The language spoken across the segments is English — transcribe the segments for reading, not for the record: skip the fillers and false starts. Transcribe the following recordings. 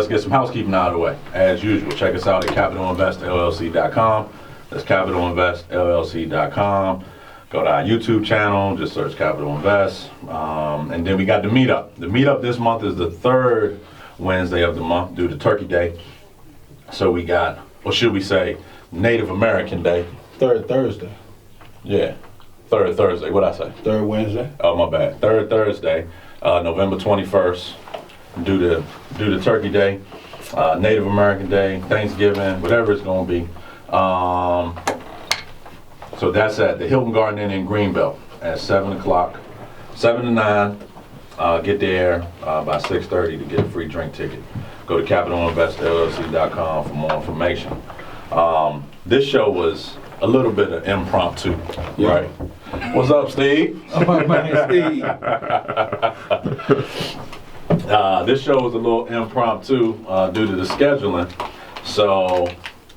let's get some housekeeping out of the way. As usual, check us out at capitalinvestllc.com. That's capitalinvestllc.com. Go to our YouTube channel, just search Capital Invest. And then we got the meetup. The meetup this month is the third Wednesday of the month due to Turkey Day. So we got, or should we say, Native American Day. Third Thursday. Yeah, third Thursday. What'd I say? Third Wednesday. Oh, my bad. Third Thursday, November 21st, due to Turkey Day, Native American Day, Thanksgiving, whatever it's gonna be. So that's at the Hilton Garden Inn in Greenbelt at 7 o'clock, 7 to 9. Get there by 6:30 to get a free drink ticket. Go to capitalinvestllc.com for more information. This show was a little bit of impromptu, right? What's up, Steve? My name's Steve. This show was a little impromptu due to the scheduling. So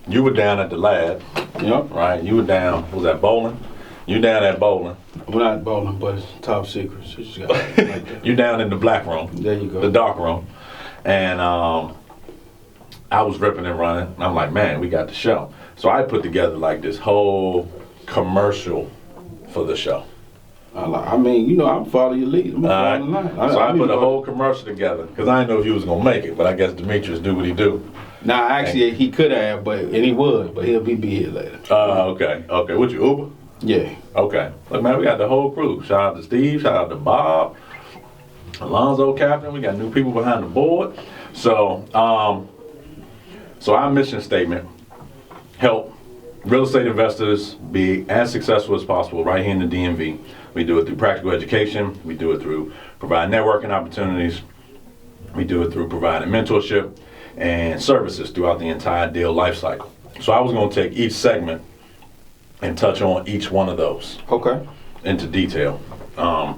you were down at the lab, Yep. right? You were down, was that bowling? You down at bowling. We're not bowling, but it's top secret. So you just got like that. You down in the black room. There you go. The dark room. And I was ripping and running. And I'm like, man, we got the show. So I put together like this whole commercial for the show. I mean, you know, I'm following your lead. I'm following the line. So I put a whole commercial together because I didn't know if he was gonna make it, but I guess Demetrius do what he do. Nah, actually, he could have, and he would, but he'll be here later. Okay. What you Uber? Yeah. Okay. Look, man, we got the whole crew. Shout out to Steve. Shout out to Bob, Alonzo, Captain. We got new people behind the board. So, so our mission statement: help real estate investors be as successful as possible right here in the DMV. We do it through practical education. We do it through providing networking opportunities. We do it through providing mentorship and services throughout the entire deal life cycle. So I was going to take each segment and touch on each one of those. Okay. Into detail. I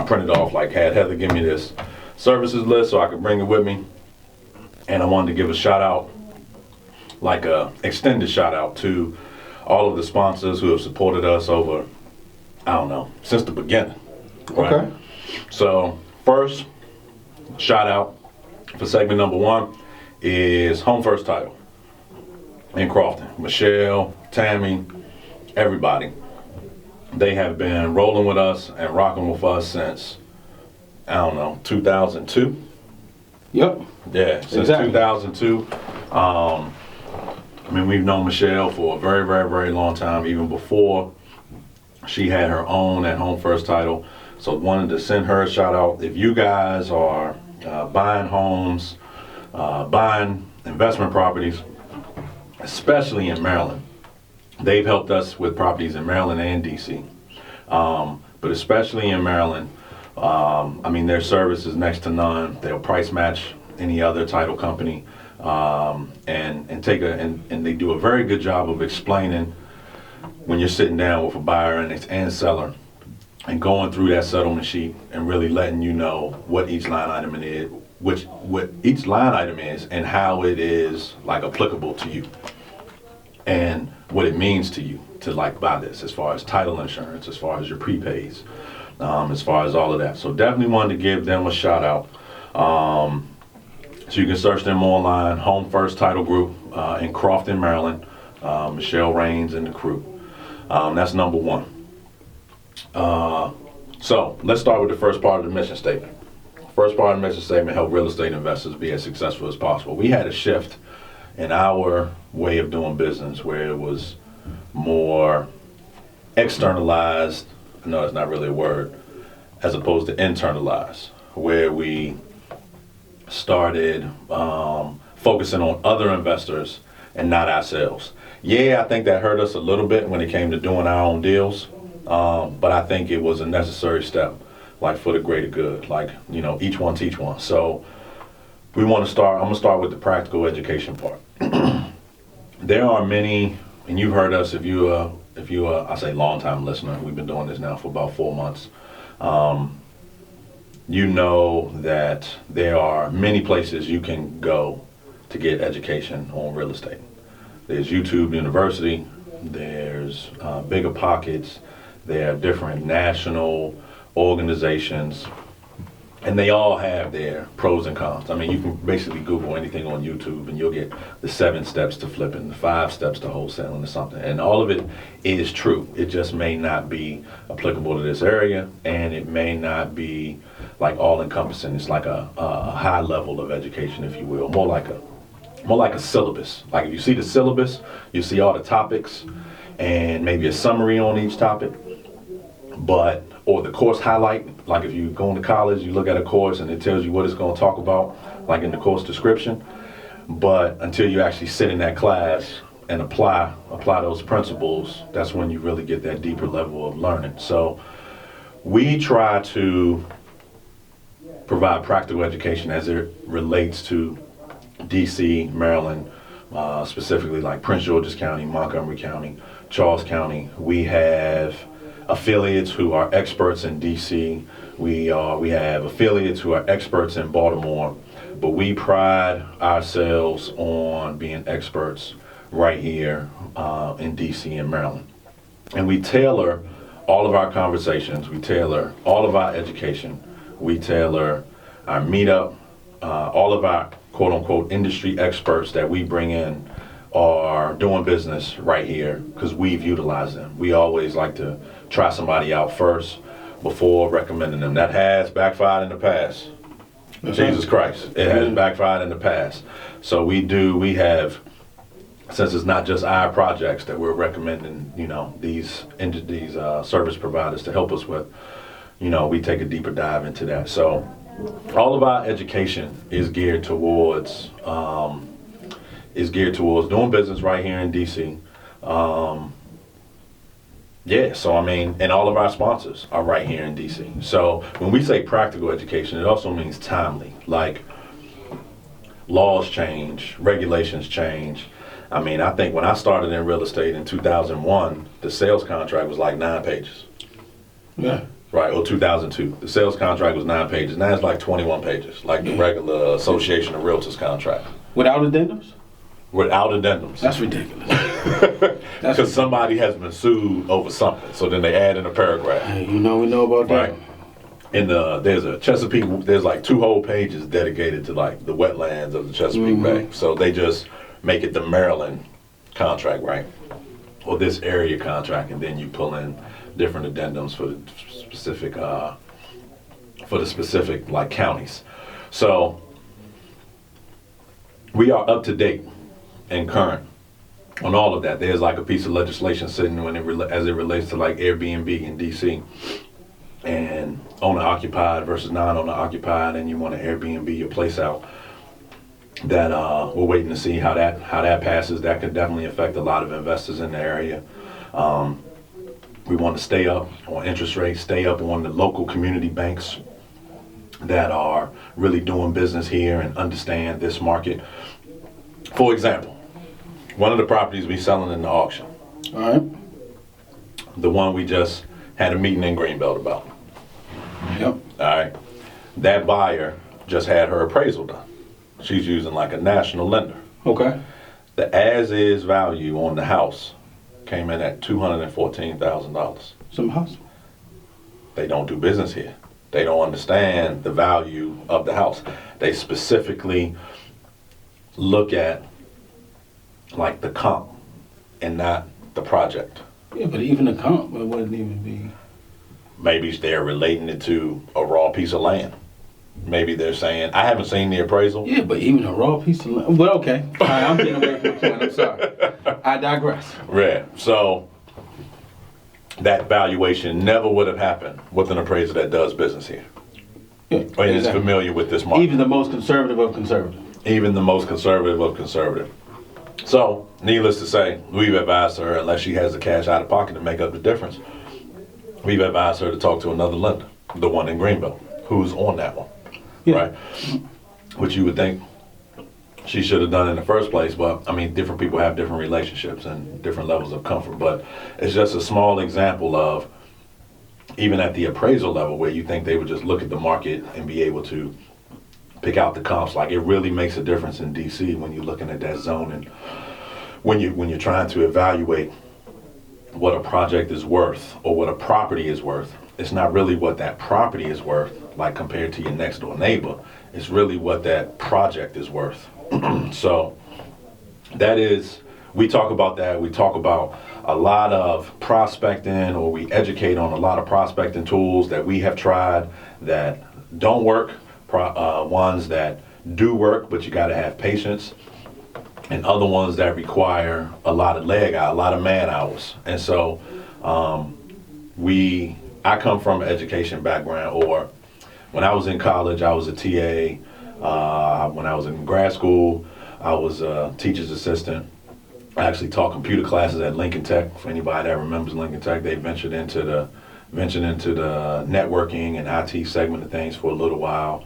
printed off, like, had Heather give me this services list so I could bring it with me. And I wanted to give a shout out, like a extended shout out to all of the sponsors who have supported us over, I don't know, since the beginning. Right? Okay. So first, shout out for segment number one is Home First Title in Crofton. Michelle, Tammy, everybody. They have been rolling with us and rocking with us since, I don't know, 2002. Yep. Yeah, since Exactly. 2002. I mean, we've known Michelle for a very, very, very long time, even before she had her own at Home First Title. So wanted to send her a shout out. If you guys are buying homes, buying investment properties, especially in Maryland, they've helped us with properties in Maryland and DC. But especially in Maryland, I mean, their service is next to none. They'll price match any other title company, and they do a very good job of explaining when you're sitting down with a buyer and seller and going through that settlement sheet and really letting you know what each line item is, what each line item is and how it is like applicable to you and what it means to you to like buy this, as far as title insurance, as far as your prepays, as far as all of that. So definitely wanted to give them a shout out. So you can search them online, Home First Title Group in Crofton, Maryland. Michelle Raines and the crew. That's number one. So let's start with the first part of the mission statement. First part of the mission statement: help real estate investors be as successful as possible. We had a shift in our way of doing business where it was more externalized. I know it's not really a word, as opposed to internalized, where we started focusing on other investors and not ourselves. Yeah, I think that hurt us a little bit when it came to doing our own deals, but I think it was a necessary step, like for the greater good, like, you know, each one teach one. So we want to start, I'm gonna start with the practical education part. There are many, and you've heard us, if you I say long-time listener, we've been doing this now for about 4 months. You know that there are many places you can go to get education on real estate. There's YouTube University, there's Bigger Pockets, there are different national organizations, And they all have their pros and cons. I mean, you can basically Google anything on YouTube and you'll get the 7 steps to flipping, the 5 steps to wholesaling or something. And all of it is true. It just may not be applicable to this area, and it may not be like all encompassing. It's like a high level of education, if you will, more like a syllabus. Like if you see the syllabus, you see all the topics and maybe a summary on each topic. Or the course highlight, like if you go into college, you look at a course and it tells you what it's going to talk about, like in the course description. But until you actually sit in that class and apply those principles, that's when you really get that deeper level of learning. So we try to provide practical education as it relates to DC, Maryland, specifically like Prince George's County, Montgomery County, Charles County. We have affiliates who are experts in DC. We have affiliates who are experts in Baltimore, but we pride ourselves on being experts right here in DC and Maryland. And we tailor all of our conversations, we tailor all of our education, we tailor our meetup, all of our quote unquote industry experts that we bring in are doing business right here because we've utilized them. We always like to try somebody out first before recommending them. That has backfired in the past. Jesus Christ, it has backfired in the past. So we have, since it's not just our projects that we're recommending, these service providers to help us with, we take a deeper dive into that. So all of our education is geared towards doing business right here in DC. So I mean, and all of our sponsors are right here in DC. So when we say practical education, it also means timely. Like laws change, regulations change. I mean, I think when I started in real estate in 2001, the sales contract was like 9 pages. Yeah. Right, or 2002. The sales contract was 9 pages. Now it's like 21 pages, like the regular Association of Realtors contract. Without addendums? Without addendums. That's ridiculous. Because somebody has been sued over something, so then they add in a paragraph. Hey, we know about that. Right. And there's a Chesapeake, there's like 2 whole pages dedicated to like the wetlands of the Chesapeake Bay. So they just make it the Maryland contract, right? Or this area contract, and then you pull in different addendums for the specific like counties. So we are up to date and current on all of that. There's like a piece of legislation sitting as it relates to like Airbnb in DC and owner occupied versus non-owner occupied, and you want to Airbnb your place out. That we're waiting to see how that passes. That could definitely affect a lot of investors in the area. We want to stay up on interest rates, stay up on the local community banks that are really doing business here and understand this market. For example, one of the properties we selling in the auction, All right. the one we just had a meeting in Greenbelt about. Yep. All right. That buyer just had her appraisal done. She's using like a national lender. Okay. The as-is value on the house came in at $214,000. Some house. They don't do business here. They don't understand the value of the house. They specifically look at like the comp and not the project. Yeah, but even the comp, it wouldn't even be. Maybe they're relating it to a raw piece of land. Maybe they're saying, I haven't seen the appraisal. Yeah, but even a raw piece of land. Well, okay. All right, I'm getting away from the point. I'm sorry. I digress. Right. So that valuation never would have happened with an appraiser that does business here. Yeah, And is familiar with this market. Even the most conservative of conservative. Even the most conservative of conservative. So, needless to say, we've advised her, unless she has the cash out of pocket to make up the difference, we've advised her to talk to another lender, the one in Greenville, who's on that one. Yeah. Right? Which you would think she should have done in the first place, but I mean, different people have different relationships and different levels of comfort. But it's just a small example of, even at the appraisal level, where you think they would just look at the market and be able to pick out the comps. Like, it really makes a difference in DC when you're looking at that zone, and when you're trying to evaluate what a project is worth or what a property is worth. It's not really what that property is worth, like compared to your next door neighbor. It's really what that project is worth. So that is, we talk about that. We talk about a lot of prospecting, or we educate on a lot of prospecting tools that we have tried that don't work, ones that do work, but you got to have patience, and other ones that require a lot of a lot of man hours. And so I come from an education background, or when I was in college, I was a TA. When I was in grad school, I was a teacher's assistant. I actually taught computer classes at Lincoln Tech. For anybody that remembers Lincoln Tech, they ventured into the networking and IT segment of things for a little while.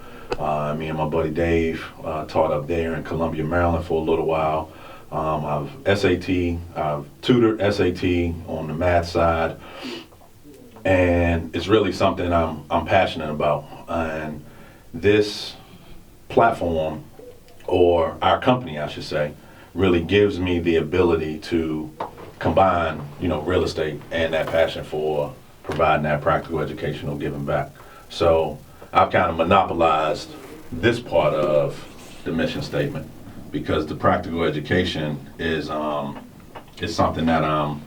Me and my buddy Dave taught up there in Columbia, Maryland for a little while. I've tutored SAT on the math side, and it's really something I'm passionate about. And this platform, or our company, I should say, really gives me the ability to combine, real estate and that passion for providing that practical educational giving back. So I've kind of monopolized this part of the mission statement, because the practical education is something that I'm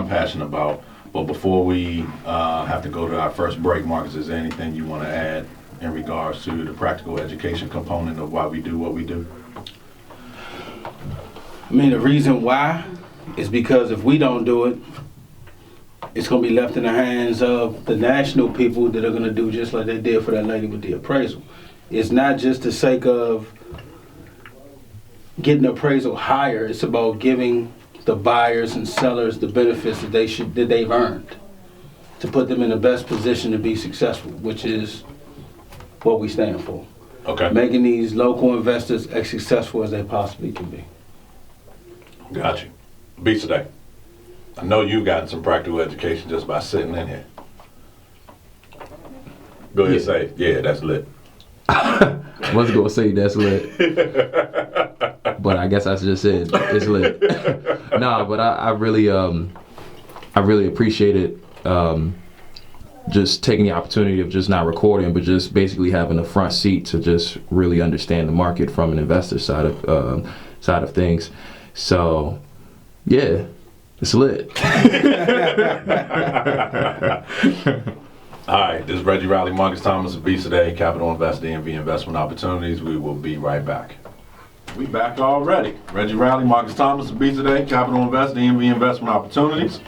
passionate about. But before we have to go to our first break, Marcus, is there anything you want to add in regards to the practical education component of why we do what we do? I mean, the reason why is because if we don't do it, it's going to be left in the hands of the national people that are going to do just like they did for that lady with the appraisal. It's not just the sake of getting the appraisal higher. It's about giving the buyers and sellers the benefits that they've earned, to put them in the best position to be successful, which is what we stand for. Okay. Making these local investors as successful as they possibly can be. Got you. Beats today. I know you've gotten some practical education just by sitting in here. Go ahead and say, yeah, that's lit. I was gonna say that's lit, but I guess I just said it's lit. Nah, but I really appreciate it. Just taking the opportunity of just not recording, but just basically having a front seat to just really understand the market from an investor side of things. So, yeah, it's lit. All right, this is Reggie Riley, Marcus Thomas of Beats Today, Capital Invest, DMV Investment Opportunities. We will be right back. We back already. Reggie Riley, Marcus Thomas of Beats Today, Capital Invest, DMV Investment Opportunities.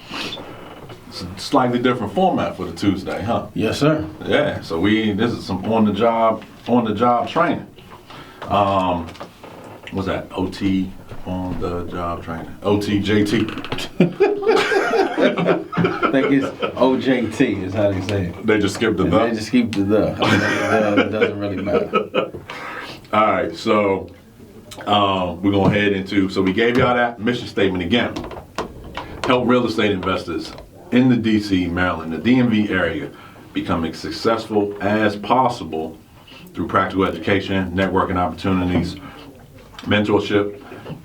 It's a slightly different format for the Tuesday, huh? Yes, sir. Yeah, so this is some on the job training. What's that? OT, on the job training. OTJT. I think it's OJT is how they say it. They just skipped the the. They just keep the. It doesn't really matter. All right, so we're going to head into, so we gave y'all that mission statement again. Help real estate investors in the DC, Maryland, the DMV area become as successful as possible through practical education, networking opportunities, mentorship,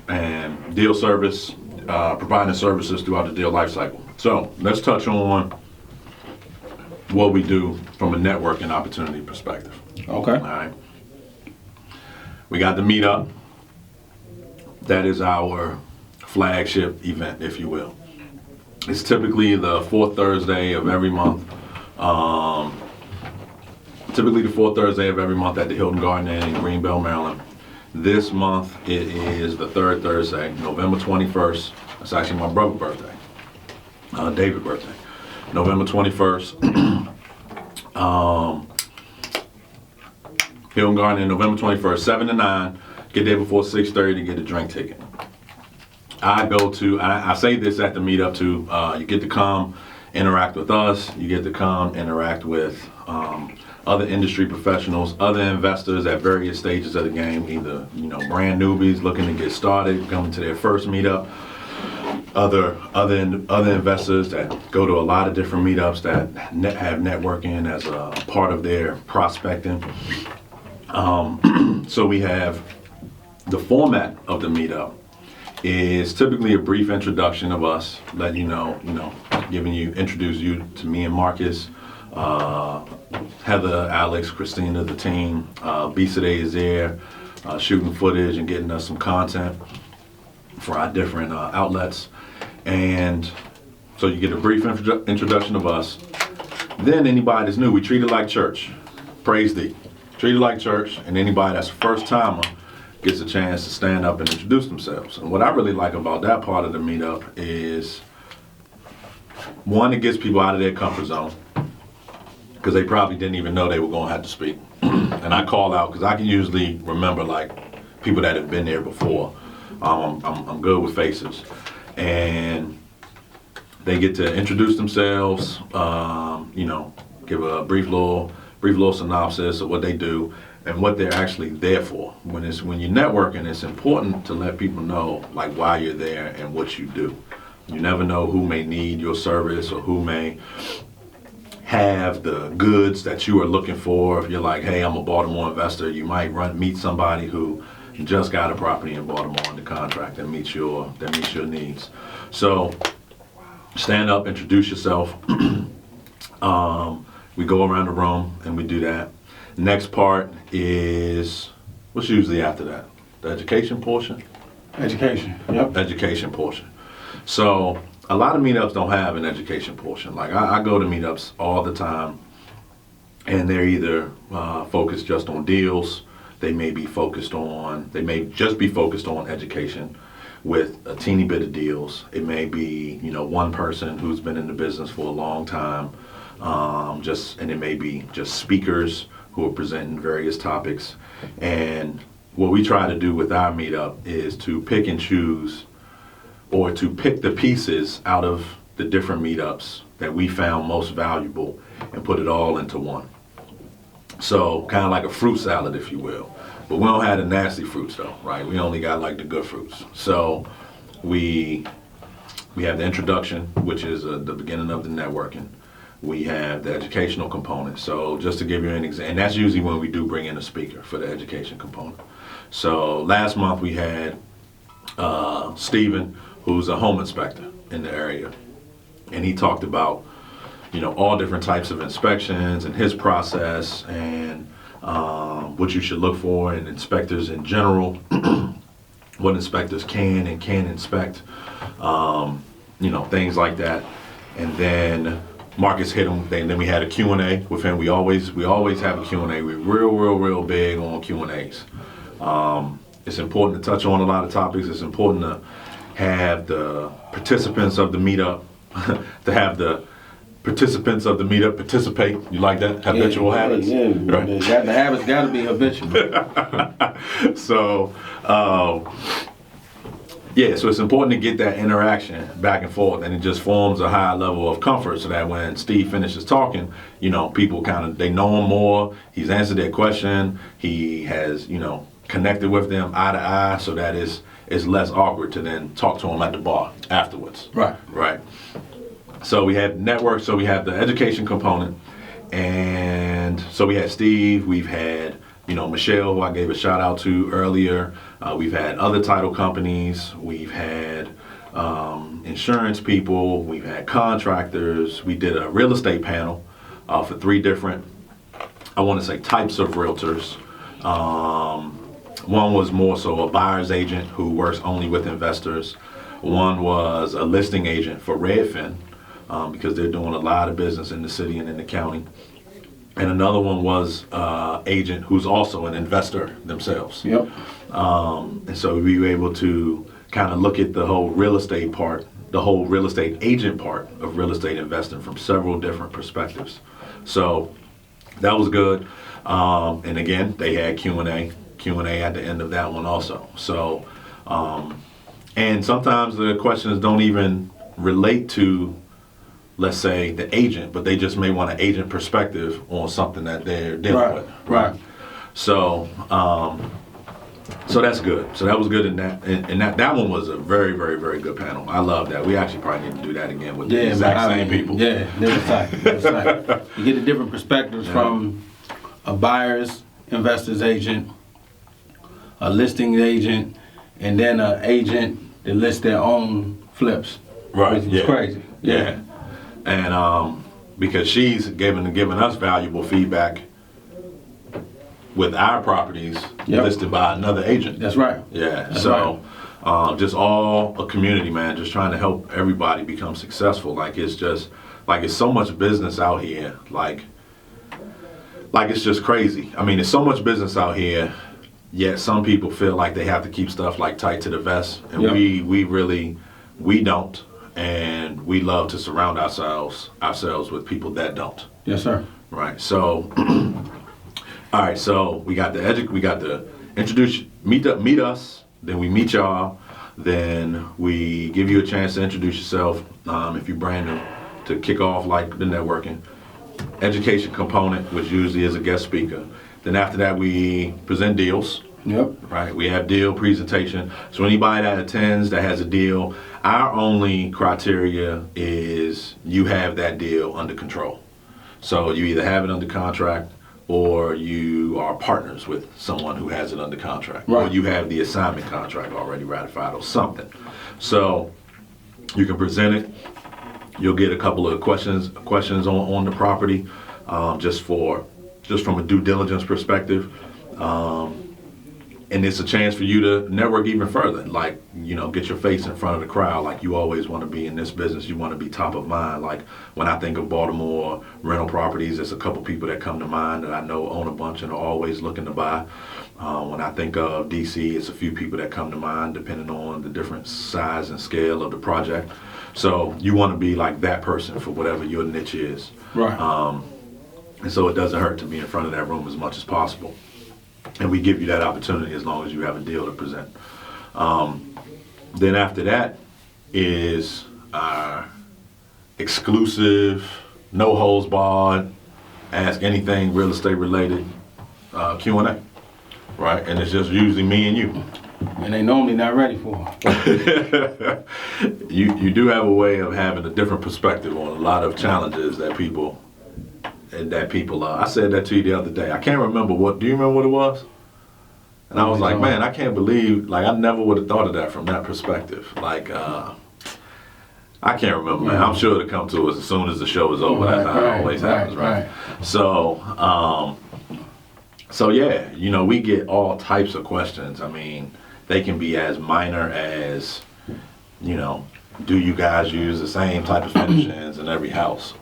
and deal service, providing services throughout the deal life cycle. So let's touch on what we do from a networking opportunity perspective. Okay. All right. We got the meetup. That is our flagship event, if you will. It's typically the fourth Thursday of every month. Typically the fourth Thursday of every month at the Hilton Garden Inn in Greenbelt, Maryland. This month it is the third Thursday, November 21st. That's actually my brother's birthday, David's birthday. November 21st. Hilton Garden Inn, November 21st, 7 to 9. Get there before 6:30 to get a drink ticket. I say this at the meetup too. You get to come interact with us. You get to come interact with other industry professionals, other investors at various stages of the game, either brand newbies looking to get started, coming to their first meetup, other investors that go to a lot of different meetups that have networking as a part of their prospecting. So we have the format of the meetup is typically a brief introduction of us, letting introduce you to me and Marcus, Heather, Alex, Christina, the team. B-Today is there, shooting footage and getting us some content for our different outlets. And so you get a brief introduction of us. Then anybody that's new, we treat it like church. Praise thee. Treat it like church, and anybody that's a first timer gets a chance to stand up and introduce themselves. And what I really like about that part of the meetup is, one, it gets people out of their comfort zone, because they probably didn't even know they were going to have to speak. And I call out, because I can usually remember like people that have been there before. I'm good with faces. And they get to introduce themselves, give a brief little synopsis of what they do and what they're actually there for. When you're networking, it's important to let people know like why you're there and what you do. You never know who may need your service or who may have the goods that you are looking for. If you're like, hey, I'm a Baltimore investor, you might meet somebody who just got a property in Baltimore under contract that meets your needs. So stand up, introduce yourself. We go around the room and we do that. Next part is, what's usually after that? The education portion? Education, yep. Education portion. So a lot of meetups don't have an education portion. Like I go to meetups all the time, and they're either focused just on deals. They may just be focused on education with a teeny bit of deals. It may be, one person who's been in the business for a long time, and it may be just speakers who are presenting various topics. And what we try to do with our meetup is to pick and choose, or to pick the pieces out of the different meetups that we found most valuable and put it all into one. So kind of like a fruit salad, if you will. But we don't have the nasty fruits though, right? We only got like the good fruits. So we have the introduction, which is the beginning of the networking. We have the educational component. So just to give you an example, and that's usually when we do bring in a speaker for the education component. So last month we had Stephen, who's a home inspector in the area. And he talked about, all different types of inspections and his process and what you should look for in inspectors in general, what inspectors can and can't inspect, things like that. And then Marcus hit him, and then we had a Q&A with him. We always have a Q&A. We're real big on Q&As. It's important to touch on a lot of topics. It's important to have the participants of the meetup, participate. You like that? Habitual habits? Yeah, right. The habits got to be habitual. So, so it's important to get that interaction back and forth, and it just forms a high level of comfort so that when Steve finishes talking, people they know him more. He's answered their question. He has, connected with them eye to eye, so that it's less awkward to then talk to him at the bar afterwards. Right. So we have network, so we have the education component, and so we had Steve, we've had, Michelle, who I gave a shout out to earlier. We've had other title companies, we've had insurance people, we've had contractors. We did a real estate panel for 3 different, I want to say, types of realtors. One was more so a buyer's agent who works only with investors. One was a listing agent for Redfin, because they're doing a lot of business in the city and in the county. And another one was agent who's also an investor themselves. Yep. And so we were able to kind of look at the whole real estate part, the whole real estate agent part of real estate investing from several different perspectives. So that was good. And again, they had Q&A at the end of that one also. So, and sometimes the questions don't even relate to, let's say, the agent, but they just may want an agent perspective on something that they're dealing with. Right. So, so that's good. So that was good in that, and that one was a very, very, very good panel. I love that. We actually probably need to do that again with the exact same people. Yeah, it was tight. You get the different perspectives from a buyer's, investor's agent, a listing agent, and then an agent that list their own flips. Right. Which is Yeah. crazy. Yeah. And because she's given us valuable feedback with our properties Yep. listed by another agent. That's right. Yeah. That's So just all a community, man, just trying to help everybody become successful. Like it's so much business out here. Like it's just crazy. I mean, there's so much business out here, yet some people feel like they have to keep stuff like tight to the vest. And Yep. we don't. And we love to surround ourselves with people that don't. Yes, sir. Right. So, all right. So we got the introduce, meet us. Then we meet y'all. Then we give you a chance to introduce yourself. If you're brand new, to kick off like the networking, education component, which usually is a guest speaker. Then after that, we present deals. Yep. Right, we have deal presentation. So anybody that attends that has a deal, our only criteria is you have that deal under control. So you either have it under contract or you are partners with someone who has it under contract. Right. Or you have the assignment contract already ratified or something. So you can present it. You'll get a couple of questions on the property, just from a due diligence perspective. And it's a chance for you to network even further, like, get your face in front of the crowd. Like you always want to be in this business, you want to be top of mind. Like when I think of Baltimore rental properties, there's a couple people that come to mind that I know own a bunch and are always looking to buy. When I think of DC, it's a few people that come to mind depending on the different size and scale of the project. So you want to be like that person for whatever your niche is. Right. And so it doesn't hurt to be in front of that room as much as possible. And we give you that opportunity as long as you have a deal to present. Then after that is our exclusive, no holds barred, ask anything real estate related Q&A, right? And it's just usually me and you. And they normally not ready for it. You do have a way of having a different perspective on a lot of challenges that people. I said that to you the other day. I can't remember do you remember what it was? And I was like, man, I can't believe, like, I never would have thought of that from that perspective. Like, I can't remember, man. I'm sure it'll come to us as soon as the show is over. That's how it always happens, right? So, yeah, we get all types of questions. I mean, they can be as minor as, do you guys use the same type of finishings in every house?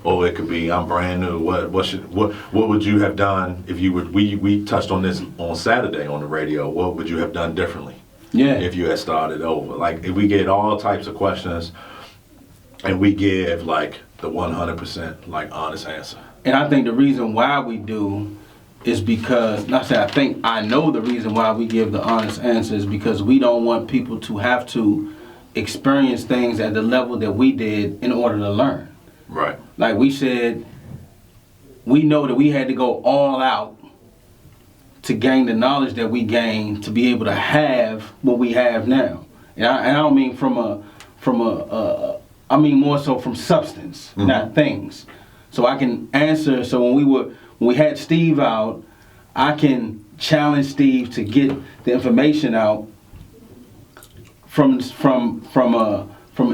Or it could be, I'm brand new. What would you have done if you would? We touched on this on Saturday on the radio. What would you have done differently? Yeah. If you had started over, like if we get all types of questions, and we give like the 100% like honest answer. And I think the reason why we do is because, I know the reason why we give the honest answer is because we don't want people to have to experience things at the level that we did in order to learn. Right. Like we said, we know that we had to go all out to gain the knowledge that we gained to be able to have what we have now. And I don't mean I mean more so from substance, not things. So I can answer. So when we had Steve out, I can challenge Steve to get the information out from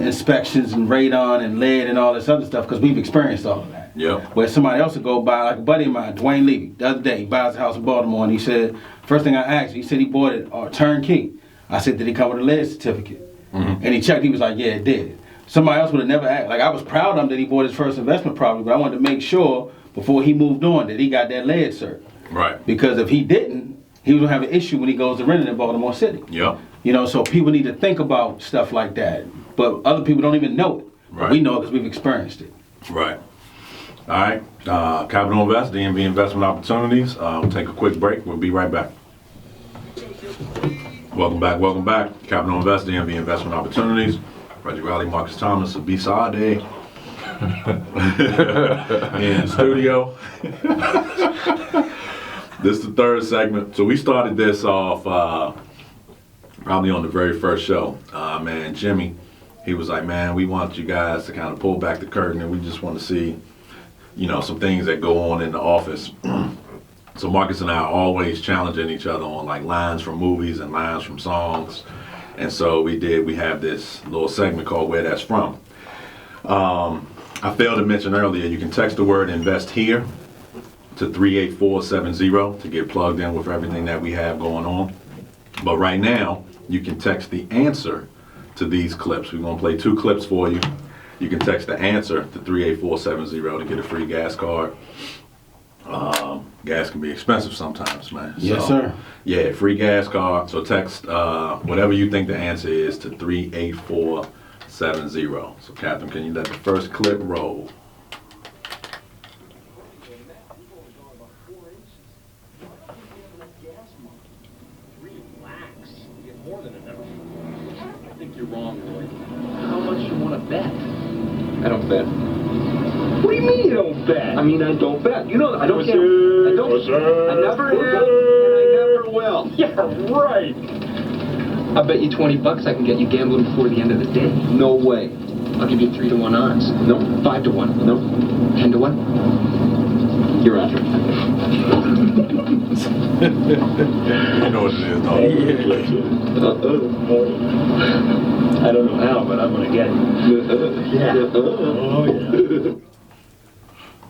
inspections and radon and lead and all this other stuff, because we've experienced all of that. Yep. Where somebody else would go buy, like a buddy of mine, Dwayne Levy, the other day, he buys a house in Baltimore, and he said, first thing I asked, he said he bought it turnkey. I said, did he come with a lead certificate? And he checked, he was like, yeah, it did. Somebody else would have never asked. Like, I was proud of him that he bought his first investment property, but I wanted to make sure before he moved on that he got that lead cert. Right. Because if he didn't, he was gonna have an issue when he goes to rent it in Baltimore City. Yep. So people need to think about stuff like that. But other people don't even know it. Right. But we know it because we've experienced it. Right. All right. Capital Invest, DMV Investment Opportunities. We'll take a quick break. We'll be right back. Welcome back. Capital Invest, DMV Investment Opportunities. Reggie Riley, Marcus Thomas, Abisa Ade in the studio. This is the third segment. So we started this off probably on the very first show. Man, Jimmy, he was like, man, we want you guys to kind of pull back the curtain and we just want to see, some things that go on in the office. So Marcus and I are always challenging each other on like lines from movies and lines from songs. And so we have this little segment called Where That's From. I failed to mention earlier, you can text the word invest here to 38470 to get plugged in with everything that we have going on. But right now, you can text the answer to these clips. We're gonna play 2 clips for you. You can text the answer to 38470 to get a free gas card. Gas can be expensive sometimes, man. Yes, So, sir. yeah, free gas card. So text whatever you think the answer is to 38470. So Catherine, can you let the first clip roll? Relax. You get more than enough. I think you're wrong, Roy. How much you want to bet? I don't bet. What do you mean you don't bet? I mean, I don't bet. You know, I don't Pussy, gamble. I don't. pussy, I never pussy. have, and I never will. Yeah, right. I bet you $20 I can get you gambling before the end of the day. No way. I'll give you 3 to 1 odds. No. 5 to 1. No. 10 to 1. You're out. You know what it is, though. I don't know how, but I'm gonna get you. Yeah. Oh, yeah.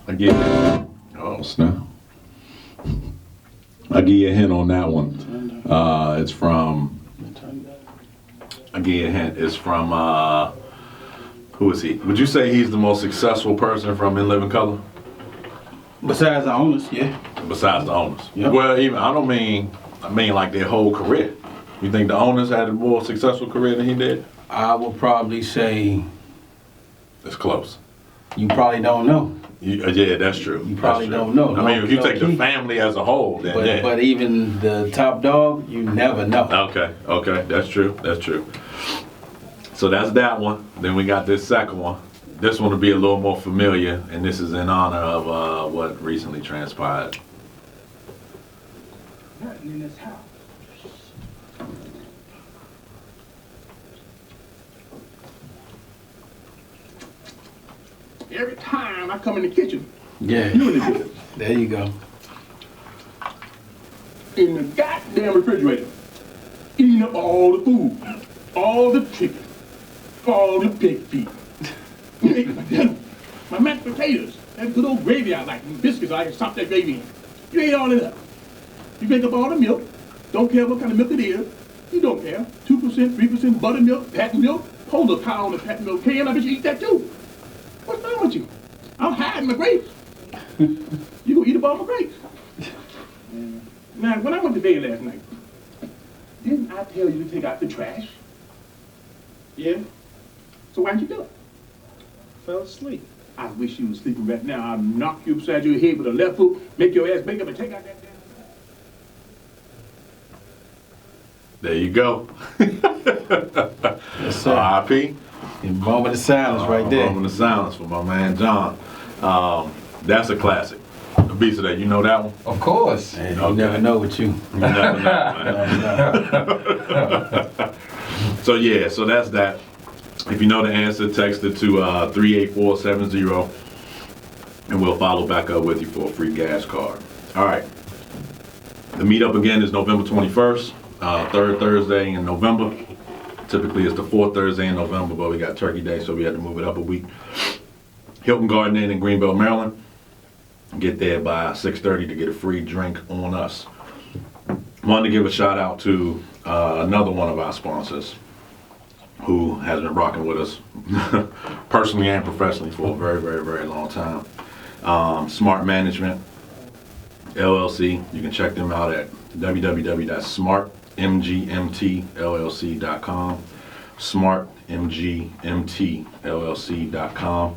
I give you, oh snap. I give you a hint on that one. It's from, I give you a hint. It's from, who is he? Would you say he's the most successful person from In Living Color? Besides the owners, yeah. Besides the owners? Yep. Well, even, I mean like their whole career. You think the owners had a more successful career than he did? I would probably say It's close. you probably don't know. Yeah, that's true. You probably That's true. don't know. I mean, if you No take the key. family as a whole, then But, yeah. but even the top dog, you never know. Okay, that's true. So that's that one. Then we got this second one. This one will be a little more familiar, and this is in honor of what recently transpired. Nothing in this house. Every time I come in the kitchen, Yeah. you in the kitchen, There you go. in the goddamn refrigerator, eating up all the food, all the chicken, all the pig feet. You ate my dinner, my mashed potatoes, that good old gravy I like, and biscuits I can stop that gravy in. You ate all of that. You drink up all the milk, don't care what kind of milk it is. You don't care. 2%, 3% buttermilk, patent milk. Hold a cow on the patent milk can, I bet you eat that too. What's wrong with you? I'm hiding my grapes. You gonna eat up all my grapes. Now, when I went to bed last night, didn't I tell you to take out the trash? Yeah? So why'd you do it? Fell asleep. I wish you was sleeping right now. I'd knock you upside your head with a left hook, make your ass wake up and take out that damn trash. There you go. Yes, sir. R.I.P. Moment of silence right there. Moment of silence for my man John. That's a classic. A piece of that. You know that one? Of course. Hey, you Okay. never know with you. You never know, man. So yeah, so that's that. If you know the answer, text it to 38470 and we'll follow back up with you for a free gas card. All right. The meetup again is November 21st, third Thursday in November. Typically it's the fourth Thursday in November, but we got Turkey Day, so we had to move it up a week. Hilton Garden Inn in Greenville, Maryland. Get there by 6:30 to get a free drink on us. Wanted to give a shout out to another one of our sponsors who has been rocking with us personally and professionally for a very, very, very long time. Smart Management LLC. You can check them out at www.smartmgmtllc.com. smartmgmtllc.com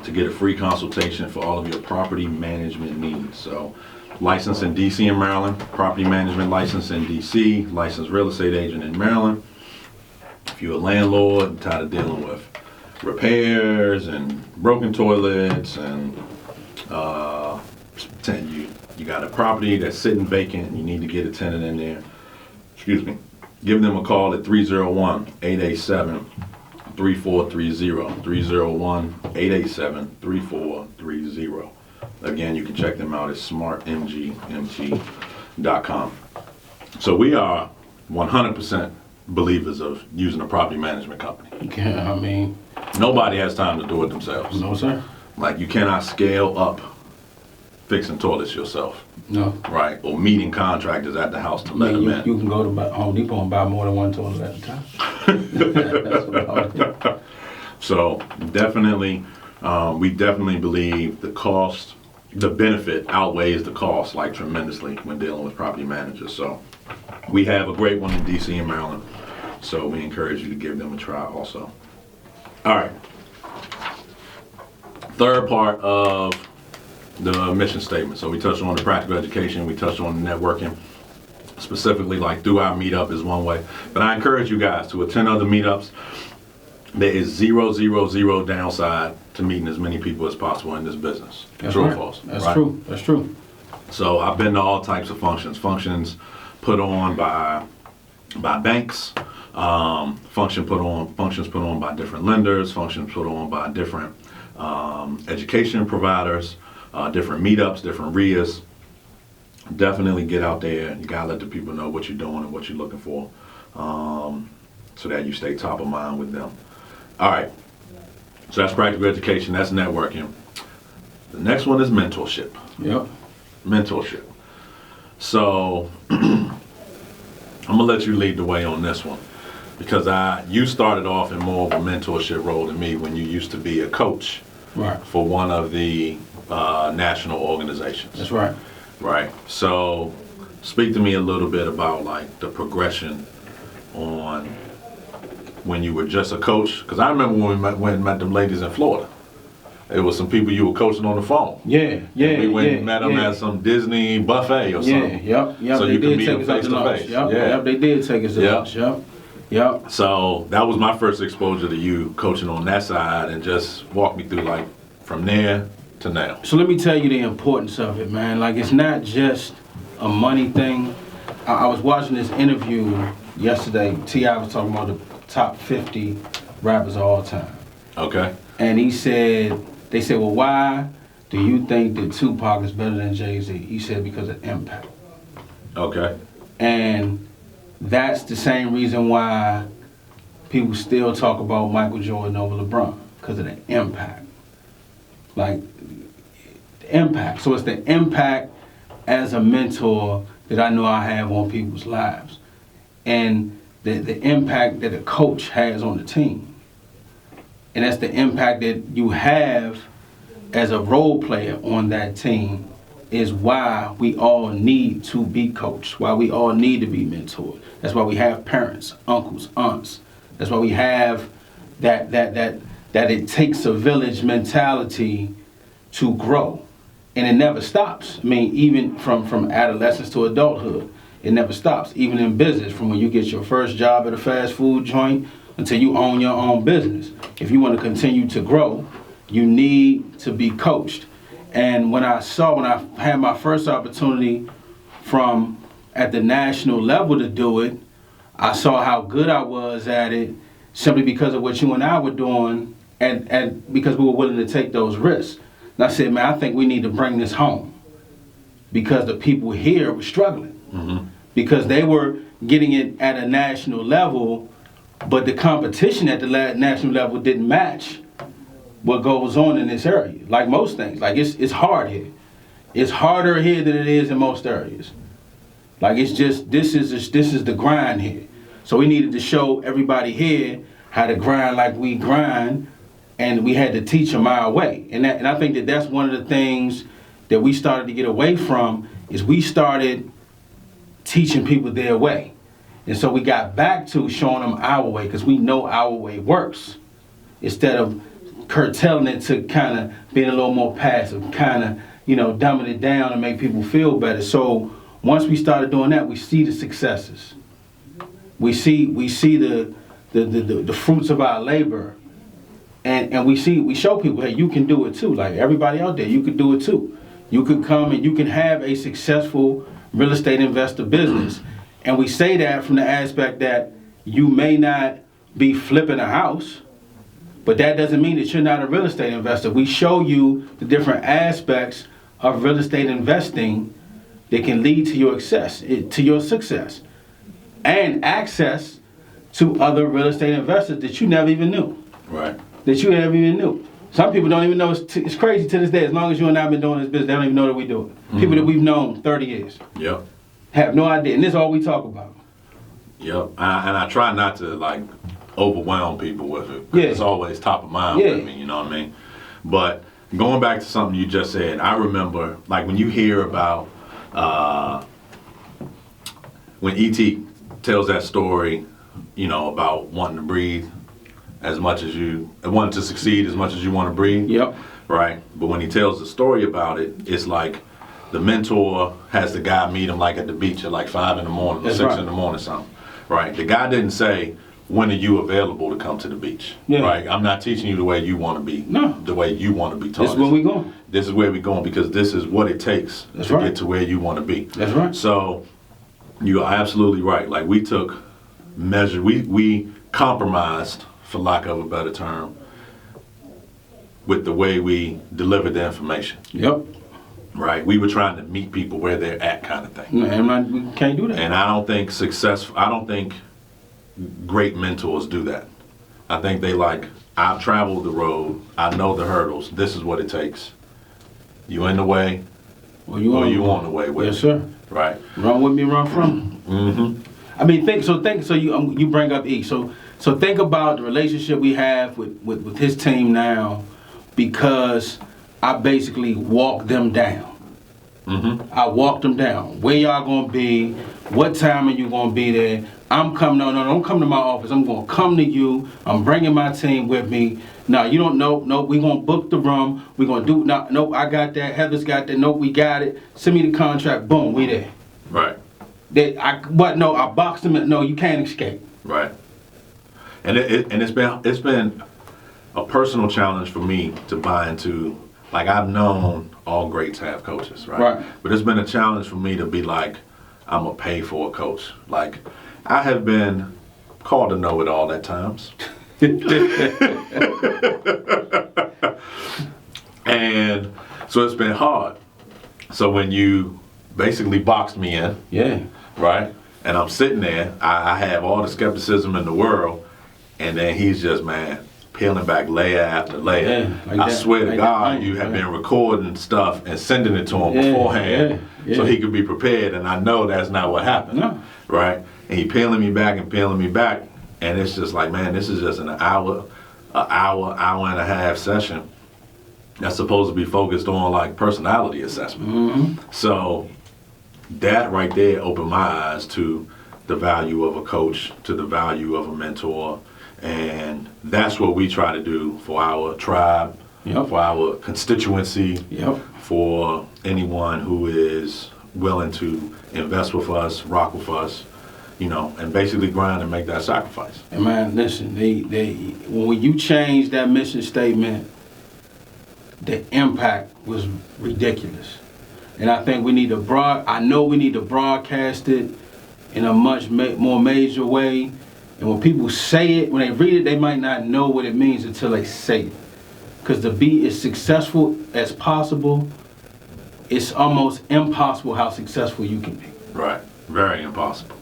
to get a free consultation for all of your property management needs. So, licensed in DC and Maryland, property management license in DC, licensed real estate agent in Maryland. If you're a landlord and tired of dealing with repairs and broken toilets and you got a property that's sitting vacant and you need to get a tenant in there, excuse me, give them a call at 301-887-3430, 301-887-3430. Again, you can check them out at smartmgmt.com. So we are 100% believers of using a property management company. I mean, Nobody has time to do it themselves. no, sir. Like, you cannot scale up fixing toilets yourself, No. right? Or meeting contractors at the house to I let mean, them in. you can go to Home Depot and buy more than one toilet at a time. That's what I would do. So definitely, we definitely believe the benefit outweighs the cost like tremendously when dealing with property managers. So we have a great one in DC and Maryland. So we encourage you to give them a try also. All right. Third part of the mission statement. So we touched on the practical education. We touched on the networking. Specifically, like through our meetup is one way. But I encourage you guys to attend other meetups. There is zero downside to meeting as many people as possible in this business. That's True right. or false? That's right? true. That's true. So I've been to all types of functions. Functions put on by banks. Functions put on by different lenders. Functions put on by different education providers. Different meetups, different RIAs. Definitely get out there. You gotta let the people know what you're doing and what you're looking for, so that you stay top of mind with them. All right. So that's practical education. That's networking. The next one is mentorship. Yep. Mentorship. So I'm gonna let you lead the way on this one, because you started off in more of a mentorship role than me when you used to be a coach Right. for one of the national organizations. That's right. Right. So speak to me a little bit about like the progression on when you were just a coach, because I remember when we met them ladies in Florida. It was some people you were coaching on the phone. Yeah. We went and met them at some Disney buffet or something. Yep. So They you did could meet take them us out face to to lunch. face. Yep. Yeah. Yep. They did take us to Yep. lunch. Yep. Yep. So that was my first exposure to you coaching on that side, and just walk me through like from there to now. So let me tell you the importance of it, man. Like, it's not just a money thing. I was watching this interview yesterday. T.I. was talking about the top 50 rappers of all time. Okay. And they said, well, why do you think that Tupac is better than Jay-Z? He said, because of impact. Okay. And that's the same reason why people still talk about Michael Jordan over LeBron, because of the impact. Like, the impact. So it's the impact as a mentor that I know I have on people's lives. And the impact that a coach has on the team. And that's the impact that you have as a role player on that team, is why we all need to be coached, why we all need to be mentored. That's why we have parents, uncles, aunts. That's why we have that it takes a village mentality to grow. And it never stops. I mean, even from adolescence to adulthood, it never stops. Even in business, from when you get your first job at a fast food joint until you own your own business. If you want to continue to grow, you need to be coached. And when I had my first opportunity from at the national level to do it, I saw how good I was at it simply because of what you and I were doing, and because we were willing to take those risks. And I said, man, I think we need to bring this home, because the people here were struggling. Mm-hmm. Because they were getting it at a national level, but the competition at the national level didn't match what goes on in this area. Like most things, like it's hard here. It's harder here than it is in most areas. Like, it's just this is the grind here. So we needed to show everybody here how to grind like we grind, and we had to teach them our way. And I think that that's one of the things that we started to get away from, is we started teaching people their way. And so we got back to showing them our way, because we know our way works, instead of curtailing it to kind of being a little more passive, kind of, dumbing it down and make people feel better. So once we started doing that, we see the successes. We see the fruits of our labor, and we show people, hey, you can do it too. Like everybody out there, you can do it too. You can come and you can have a successful real estate investor business. And we say that from the aspect that you may not be flipping a house, but that doesn't mean that you're not a real estate investor. We show you the different aspects of real estate investing that can lead to your success, and access to other real estate investors that you never even knew. Right. That you never even knew. Some people don't even know. It's crazy to this day. As long as you and I have been doing this business, they don't even know that we do it. People that we've known 30 years Yep. have no idea. And this is all we talk about. Yep. And I try not to like overwhelm people with it. 'Cause Yeah. It's always top of mind Yeah. with me, you know what I mean? But going back to something you just said, I remember like when you hear about when E.T. tells that story, you know, about wanting to breathe as much as wanting to succeed as much as you want to breathe. Yep. Right? But when he tells the story about it, it's like the mentor has the guy meet him like at the beach at like 5 in the morning or That's 6 right. in the morning something. Right? The guy didn't say, when are you available to come to the beach? Yeah. Right? I'm not teaching you the way you want to be. No. The way you want to be taught. This is where we going. This is where we're going because this is what it takes That's to right. get to where you want to be. That's right. So you are absolutely right. Like we took measure, we compromised, for lack of a better term, with the way we delivered the information. Yep. Right? We were trying to meet people where they're at, kind of thing. Man, we can't do that. And I don't think great mentors do that. I think they like, I've traveled the road, I know the hurdles, this is what it takes. You in the way, Or you or you on the way with Yes, it. sir. Right? Run with me, run from me. Mm-hmm. I mean, so you bring up E. So think about the relationship we have with his team now, because I basically walked them down. Mm-hmm. I walked them down. Where y'all gonna be? What time are you gonna be there? I'm coming. No, don't come to my office. I'm gonna come to you. I'm bringing my team with me. No, you don't know. No, we gonna book the room. We gonna do. No, nope, I got that. Heather's got that. Nope, we got it. Send me the contract. Boom, we there. Right. I boxed them. No, you can't escape. Right. And it's been a personal challenge for me to buy into. Like I've known all greats have coaches, right? Right. But it's been a challenge for me to be like, I'm gonna pay for a coach. Like I have been called a know-it-all at times. And so it's been hard. So when you basically boxed me in, Yeah. right? And I'm sitting there, I have all the skepticism in the world, and then he's just, man, peeling back layer after layer. Yeah, like I that. swear to Like God, that. you have Yeah. been recording stuff and sending it to him Yeah, beforehand yeah, so yeah. he could be prepared, and I know that's not what happened. No. Right? And he peeling me back and peeling me back, and it's just like, man, this is just an hour and a half session that's supposed to be focused on like personality assessment. Mm-hmm. So that right there opened my eyes to the value of a coach, to the value of a mentor, and that's what we try to do for our tribe, Yep. for our constituency, Yep. for anyone who is willing to invest with us, rock with us, you know, and basically grind and make that sacrifice. And man, listen, when you change that mission statement, the impact was ridiculous. And I think we need to broadcast it in a much more major way. And when people say it, when they read it, they might not know what it means until they say it. Because to be as successful as possible, it's almost impossible how successful you can be. Right. Very impossible.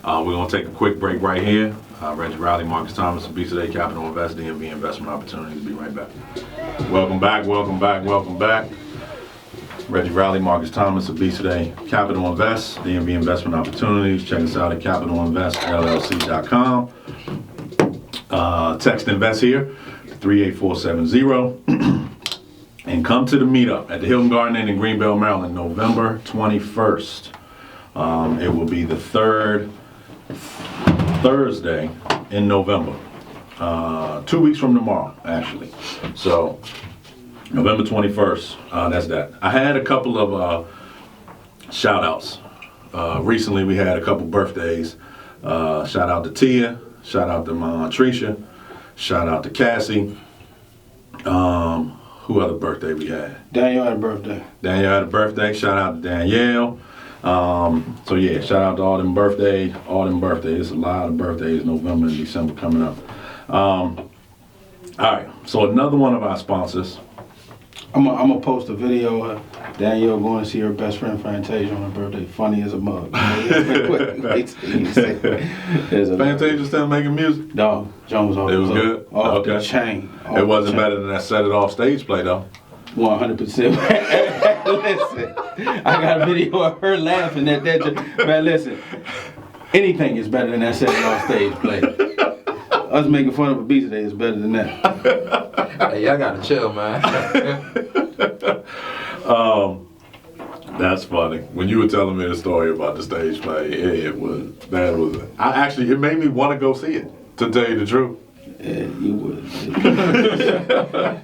We're going to take a quick break right here. Reggie Riley, Marcus Thomas, Obesity Capital Invest, DMV Investment Opportunities. Be right back. Welcome back. Reggie Riley, Marcus Thomas, Obesity Capital Invest, DMV Investment Opportunities. Check us out at capitalinvestllc.com. Text Invest here, 38470. And come to the meetup at the Hilton Garden Inn in Greenbelt, Maryland, November 21st. It will be the third Thursday in November. 2 weeks from tomorrow, actually. So, November 21st, that's that. I had a couple of shout outs. Recently we had a couple birthdays. Shout out to Tia, shout out to Trisha, shout out to Cassie. Who other birthday we had? Daniel had a birthday. Danielle had a birthday. Shout out to Danielle. So yeah, shout out to all them birthdays. There's a lot of birthdays, November and December coming up. All right, so another one of our sponsors, I'm gonna post a video of Danielle going to see her best friend Fantasia on her birthday. Funny as a mug. Wait till you see. There's a- Fantasia still making music? Dog, Jones off. It was good? Off the Okay. chain. It wasn't better than that Set It Off stage play though. 100%. Listen, I got a video of her laughing at that. Man, listen, anything is better than that Set It Off stage play. Us making fun of a beat today is better than that. Hey, y'all gotta chill, man. That's funny. When you were telling me the story about the stage play, it made me want to go see it, to tell you the truth. Yeah, you would.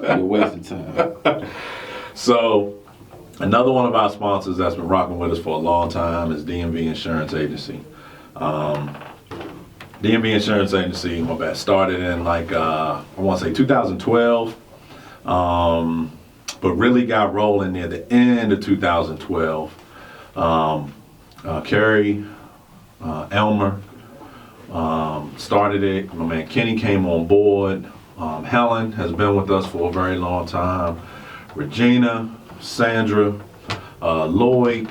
You're wasting time. So, another one of our sponsors that's been rocking with us for a long time is DMV Insurance Agency. DMV Insurance Agency, my bad, started in I want to say 2012, but really got rolling near the end of 2012. Kerry, Elmer started it. My man Kenny came on board. Helen has been with us for a very long time. Regina, Sandra, Lloyd,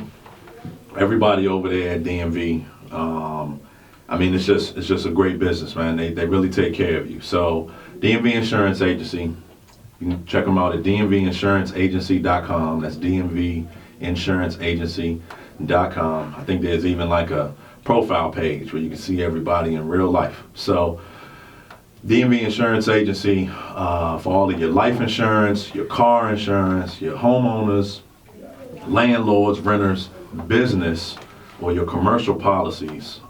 everybody over there at DMV. I mean, it's just a great business, man. They really take care of you. So, DMV Insurance Agency, you can check them out at dmvinsuranceagency.com. That's dmvinsuranceagency.com. I think there's even like a profile page where you can see everybody in real life. So, DMV Insurance Agency, for all of your life insurance, your car insurance, your homeowners, landlords, renters, business, or your commercial policies.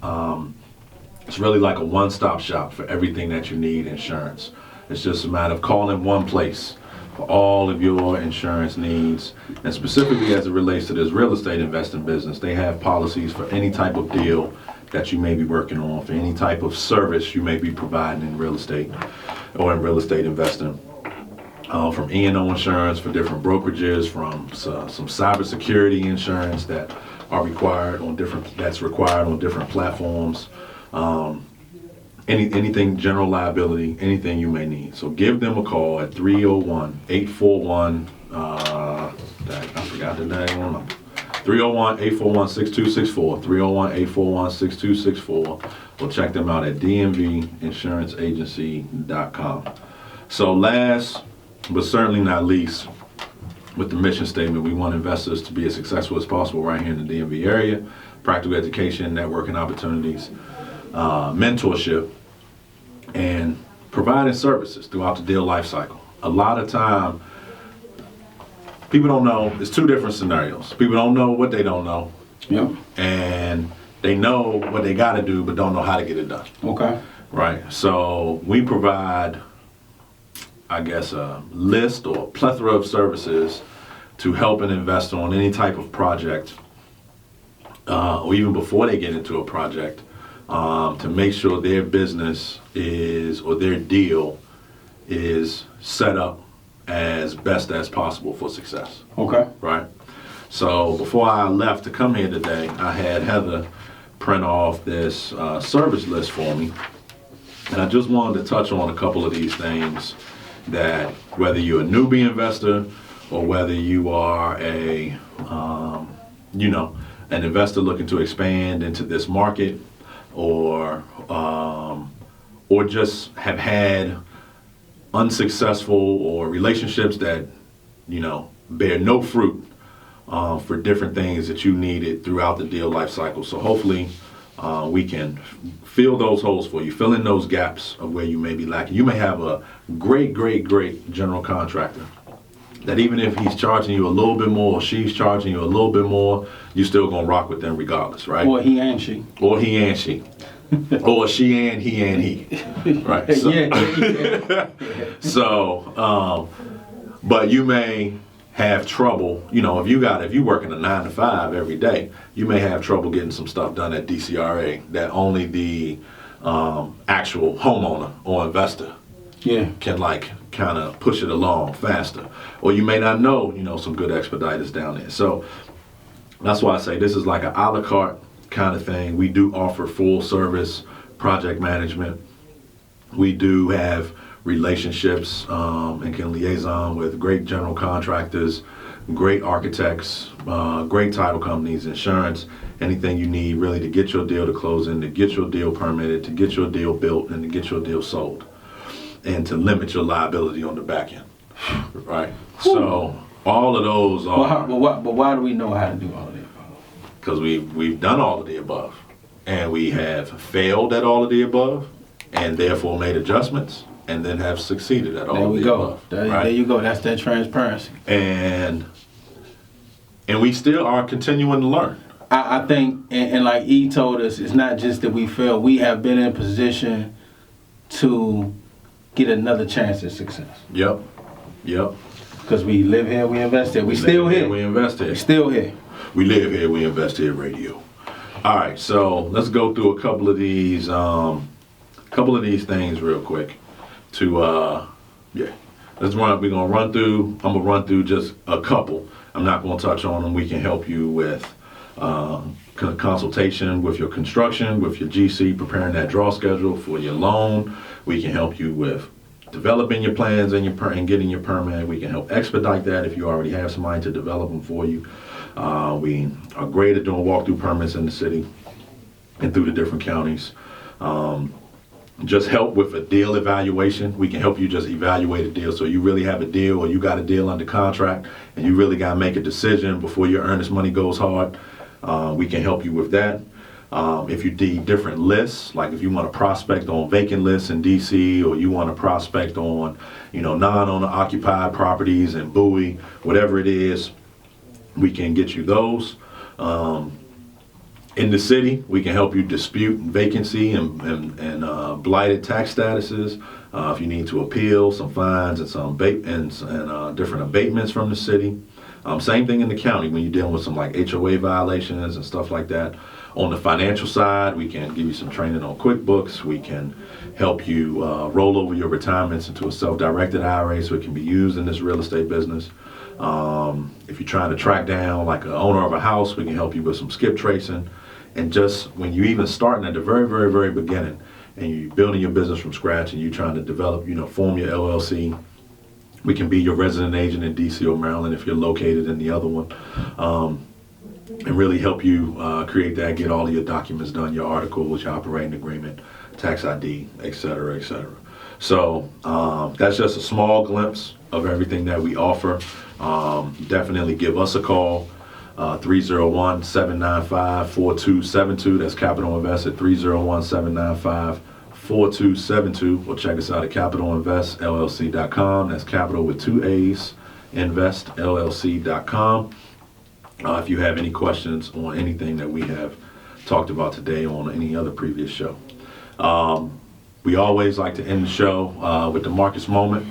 It's really like a one-stop shop for everything that you need insurance. It's just a matter of calling one place for all of your insurance needs. And specifically as it relates to this real estate investing business, they have policies for any type of deal that you may be working on, for any type of service you may be providing in real estate or in real estate investing. From E&O insurance for different brokerages, from some cybersecurity insurance that are required on different platforms. Anything general liability, anything you may need. So give them a call at 301-841, I forgot the name number. 301-841-6264, 301-841-6264, or check them out at dmvinsuranceagency.com. So last, but certainly not least, with the mission statement, we want investors to be as successful as possible right here in the DMV area. Practical education, networking opportunities, mentorship, and providing services throughout the deal life cycle. A lot of time, people don't know, it's two different scenarios. People don't know what they don't know. Yep. And they know what they got to do, but don't know how to get it done. Okay. Right. So we provide, I guess, a list or a plethora of services to help an investor on any type of project, or even before they get into a project, to make sure their business or their deal is set up as best as possible for success. Okay. Right. So before I left to come here today, I had Heather print off this service list for me. And I just wanted to touch on a couple of these things that whether you're a newbie investor or whether you are an investor looking to expand into this market, or just have had unsuccessful or relationships that bear no fruit for different things that you needed throughout the deal life cycle. So hopefully we can fill those holes for you, fill in those gaps of where you may be lacking. You may have a great general contractor that even if he's charging you a little bit more, or she's charging you a little bit more, you're still gonna rock with them regardless, right? Or he and she. Or he and she. Or she and he. Right. So, Yeah. so but you may have trouble, if you working a 9 to 5 every day, you may have trouble getting some stuff done at DCRA that only the actual homeowner or investor can kind of push it along faster. Or you may not know, some good expediters down there. So that's why I say this is like an a la carte kind of thing. We do offer full service project management. We do have relationships and can liaison with great general contractors, great architects, great title companies, insurance, anything you need really to get your deal to closing, to get your deal permitted, to get your deal built, and to get your deal sold, and to limit your liability on the back end, right? So all of those are, But why do we know how to do all of that? because we've done all of the above, and we have failed at all of the above, and therefore made adjustments, and then have succeeded at all There of we the go. above. There right? you go. That's that transparency. And we still are continuing to learn. I think, and like E told us, it's not just that we failed. We have been in a position to get another chance at success. Yep. Because we live here, we invest here. We still live here. We invest here. We still here. We live here, we invest here radio. All right, so let's go through a couple of these things real quick to let's run. We're gonna run through. I'm gonna run through just a couple. I'm not gonna touch on them. We can help you with consultation with your construction, with your GC, preparing that draw schedule for your loan. We can help you with developing your plans and and getting your permit. We can help expedite that if you already have somebody to develop them for you. We are great at doing walkthrough permits in the city and through the different counties. Just help with a deal evaluation. We can help you just evaluate a deal. So you really have a deal, or you got a deal under contract and you really got to make a decision before your earnest money goes hard. We can help you with that. If you need different lists, like if you want to prospect on vacant lists in DC, or you want to prospect on, non-owner occupied properties in Bowie, whatever it is, we can get you those. In the city, we can help you dispute vacancy and blighted tax statuses. If you need to appeal some fines and some different abatements from the city. Same thing in the county when you're dealing with some like HOA violations and stuff like that. On the financial side, we can give you some training on QuickBooks. We can help you roll over your retirements into a self-directed IRA so it can be used in this real estate business. If you're trying to track down like an owner of a house, we can help you with some skip tracing. And just when you even starting at the very, very, very beginning and you're building your business from scratch and you're trying to develop, form your LLC, we can be your resident agent in DC or Maryland if you're located in the other one, and really help you create that, get all of your documents done, your articles, your operating agreement, tax ID, et cetera, et cetera. So that's just a small glimpse of everything that we offer. Definitely give us a call. 301-795-4272. That's Capital Invest at 301-795-4272. Or check us out at capitalinvestllc.com. That's capital with 2 A's, investllc.com. If you have any questions on anything that we have talked about today or on any other previous show. We always like to end the show with the Marcus moment.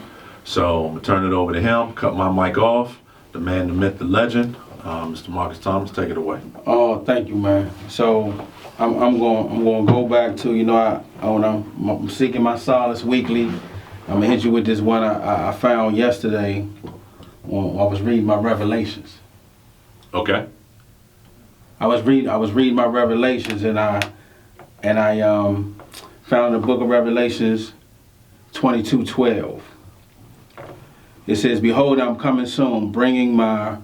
So I'm going to turn it over to him, cut my mic off. The man, the myth, the legend. Mr. Marcus Thomas, take it away. Oh, thank you, man. So I'm going to go back to, when I'm seeking my solace weekly, I'm going to hit you with this one I found yesterday when I was reading my Revelations. Okay. I was reading my Revelations, and I found the book of Revelations 22:12. It says, "Behold, I'm coming soon, bringing my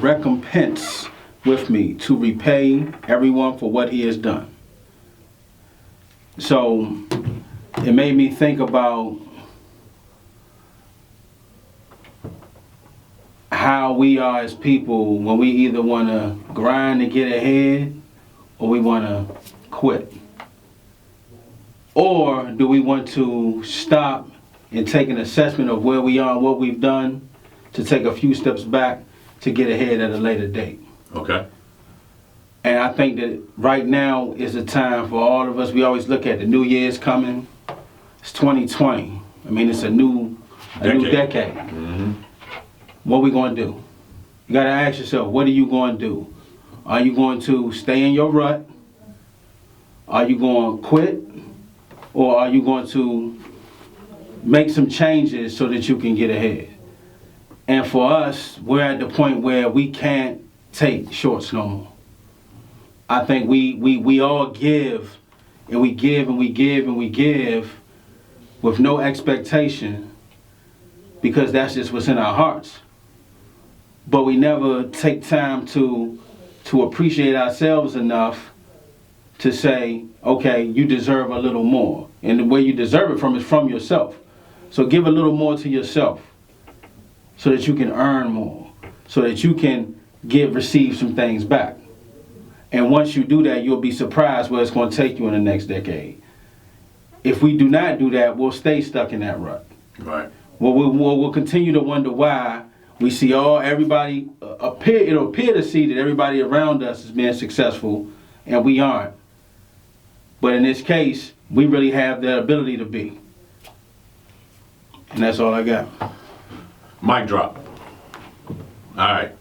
recompense with me to repay everyone for what he has done." So it made me think about how we are as people when we either want to grind to get ahead or we want to quit. Or do we want to stop and take an assessment of where we are, what we've done, to take a few steps back to get ahead at a later date. Okay. And I think that right now is the time for all of us. We always look at the new year's coming. It's 2020. I mean, it's a new decade. Mm-hmm. What are we going to do? You got to ask yourself, what are you going to do? Are you going to stay in your rut? Are you going to quit? Or are you going to make some changes so that you can get ahead? And for us, we're at the point where we can't take shorts no more. I think we all give, and we give, and we give, and we give, with no expectation because that's just what's in our hearts. But we never take time to appreciate ourselves enough to say, okay, you deserve a little more. And the way you deserve it from is from yourself. So give a little more to yourself so that you can earn more, so that you can receive some things back. And once you do that, you'll be surprised where it's going to take you in the next decade. If we do not do that, we'll stay stuck in that rut. Right. We'll continue to wonder why we see everybody it'll appear to see that everybody around us is being successful and we aren't. But in this case, we really have the ability to be. And that's all I got. Mic drop. All right.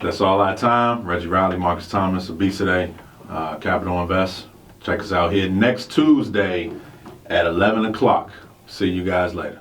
That's all our time. Reggie Riley, Marcus Thomas, Obesity, Capital Invest. Check us out here next Tuesday at 11 o'clock. See you guys later.